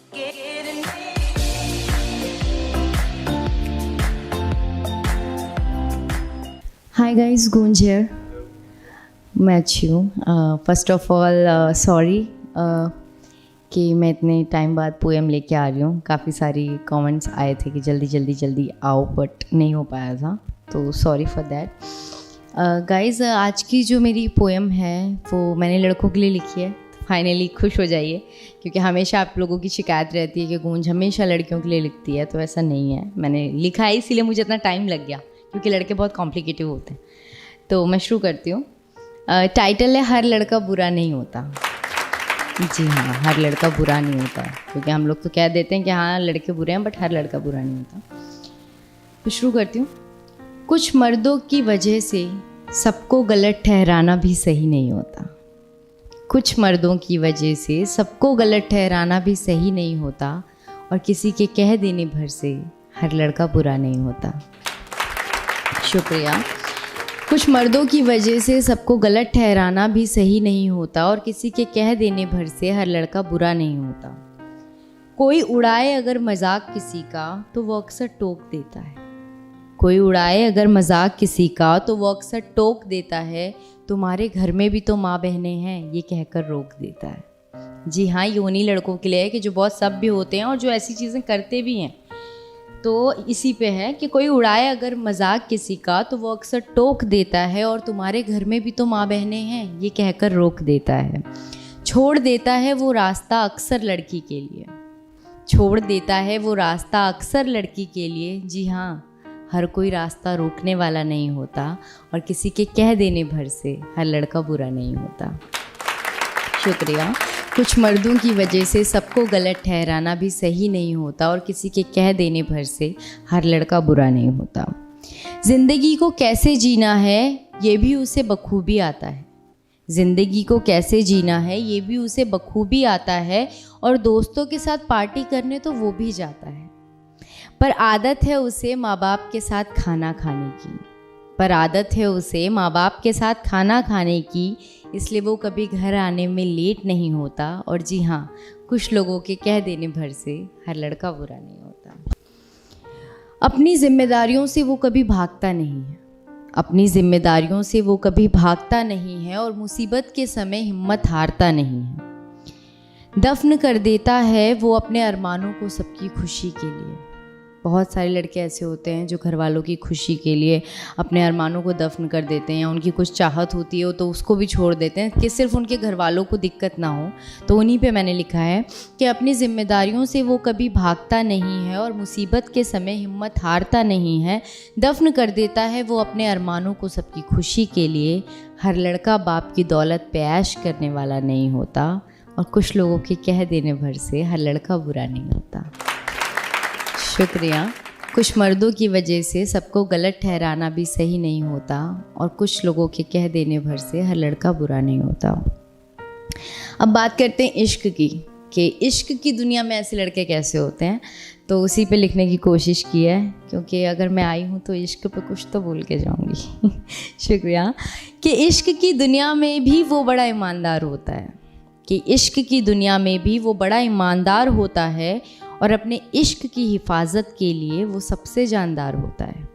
Hi guys, Gunj here. मैं अच्छी हूँ. फर्स्ट ऑफ ऑल सॉरी कि मैं इतने टाइम बाद पोएम लेके आ रही हूँ. काफ़ी सारी कमेंट्स आए थे कि जल्दी आओ, बट नहीं हो पाया था, तो सॉरी फॉर दैट. गाइज़, आज की जो मेरी पोएम है वो मैंने लड़कों के लिए लिखी है. फाइनली खुश हो जाइए, क्योंकि हमेशा आप लोगों की शिकायत रहती है कि गूंज हमेशा लड़कियों के लिए लिखती है, तो ऐसा नहीं है. मैंने लिखा है इसीलिए मुझे इतना टाइम लग गया, क्योंकि लड़के बहुत कॉम्प्लिकेटिव होते हैं. तो मैं शुरू करती हूँ. टाइटल है हर लड़का बुरा नहीं होता. जी हाँ, हर लड़का बुरा नहीं होता, क्योंकि हम लोग तो कह देते हैं कि हाँ लड़के बुरे हैं, बट हर लड़का बुरा नहीं होता. तो शुरू करती हूँ. कुछ मर्दों की वजह से सबको गलत ठहराना भी सही नहीं होता. कुछ मर्दों की वजह से सबको गलत ठहराना भी सही नहीं होता, और किसी के कह देने भर से हर लड़का बुरा नहीं होता. शुक्रिया. कुछ मर्दों की वजह से सबको गलत ठहराना भी सही नहीं होता, और किसी के कह देने भर से हर लड़का बुरा नहीं होता. कोई उड़ाए अगर मजाक किसी का तो वो अक्सर टोक देता है. कोई उड़ाए अगर मजाक किसी का तो वो अक्सर टोक देता है. तुम्हारे घर में भी तो माँ बहनें हैं, ये कहकर रोक देता है. जी हाँ, ये उन्हीं लड़कों के लिए है कि जो बहुत सभ्य होते हैं और जो ऐसी चीज़ें करते भी हैं. तो इसी पे है कि कोई उड़ाए अगर मजाक किसी का तो वो अक्सर टोक देता है, और तुम्हारे घर में भी तो माँ बहनें हैं, ये कहकर रोक देता है. छोड़ देता है वो रास्ता अक्सर लड़की के लिए. छोड़ देता है वो रास्ता अक्सर लड़की के लिए. जी हाँ, हर कोई रास्ता रोकने वाला नहीं होता, और किसी के कह देने भर से हर लड़का बुरा नहीं होता. शुक्रिया. कुछ मर्दों की वजह से सबको गलत ठहराना भी सही नहीं होता, और किसी के कह देने भर से हर लड़का बुरा नहीं होता. ज़िंदगी को कैसे जीना है ये भी उसे बखूबी आता है. ज़िंदगी को कैसे जीना है ये भी उसे बखूबी आता है, और दोस्तों के साथ पार्टी करने तो वो भी जाता है. पर आदत है उसे माँ बाप के साथ खाना खाने की. पर आदत है उसे माँ बाप के साथ खाना खाने की, इसलिए वो कभी घर आने में लेट नहीं होता. और जी हाँ, कुछ लोगों के कह देने भर से हर लड़का बुरा नहीं होता. अपनी जिम्मेदारियों से वो कभी भागता नहीं है. अपनी जिम्मेदारियों से वो कभी भागता नहीं है, और मुसीबत के समय हिम्मत हारता नहीं है. दफन कर देता है वो अपने अरमानों को सबकी खुशी के लिए. बहुत सारे लड़के ऐसे होते हैं जो घर वालों की खुशी के लिए अपने अरमानों को दफन कर देते हैं. उनकी कुछ चाहत होती है तो उसको भी छोड़ देते हैं कि सिर्फ उनके घर वालों को दिक्कत ना हो. तो उन्हीं पे मैंने लिखा है कि अपनी जिम्मेदारियों से वो कभी भागता नहीं है, और मुसीबत के समय हिम्मत हारता नहीं है. दफन कर देता है वो अपने अरमानों को सबकी खुशी के लिए. हर लड़का बाप की दौलत पे ऐश करने वाला नहीं होता, और कुछ लोगों के कह देने भर से हर लड़का बुरा नहीं होता. शुक्रिया. कुछ मर्दों की वजह से सबको गलत ठहराना भी सही नहीं होता, और कुछ लोगों के कह देने भर से हर लड़का बुरा नहीं होता. अब बात करते हैं इश्क की, कि इश्क की दुनिया में ऐसे लड़के कैसे होते हैं. तो उसी पे लिखने की कोशिश की है, क्योंकि अगर मैं आई हूँ तो इश्क पे कुछ तो बोल के जाऊँगी. शुक्रिया. कि इश्क की दुनिया में भी वो बड़ा ईमानदार होता है. कि इश्क की दुनिया में भी वो बड़ा ईमानदार होता है, और अपने इश्क की हिफाजत के लिए वो सबसे जानदार होता है.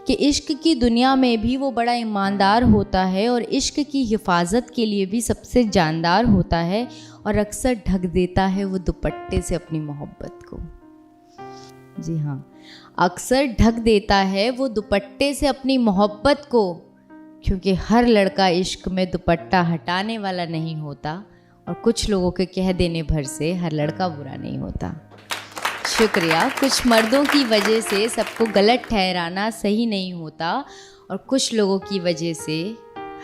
कि इश्क की दुनिया में भी वो बड़ा ईमानदार होता है, और इश्क की हिफाजत के लिए भी सबसे जानदार होता है, और अक्सर ढक देता है वो दुपट्टे से अपनी मोहब्बत को. जी हाँ, अक्सर ढक देता है वो दुपट्टे से अपनी मोहब्बत को, क्योंकि हर लड़का इश्क में दुपट्टा हटाने वाला नहीं होता, और कुछ लोगों के कह देने भर से हर लड़का बुरा नहीं होता. शुक्रिया. कुछ मर्दों की वजह से सबको गलत ठहराना सही नहीं होता, और कुछ लोगों की वजह से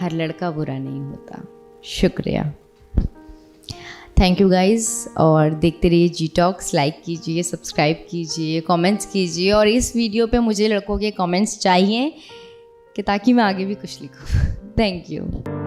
हर लड़का बुरा नहीं होता. शुक्रिया. Thank you guys. और देखते रहिए जी टॉक्स. लाइक कीजिए, सब्सक्राइब कीजिए, कमेंट्स कीजिए, और इस वीडियो पे मुझे लड़कों के कमेंट्स चाहिए कि ताकि मैं आगे भी कुछ लिखूँ. Thank you.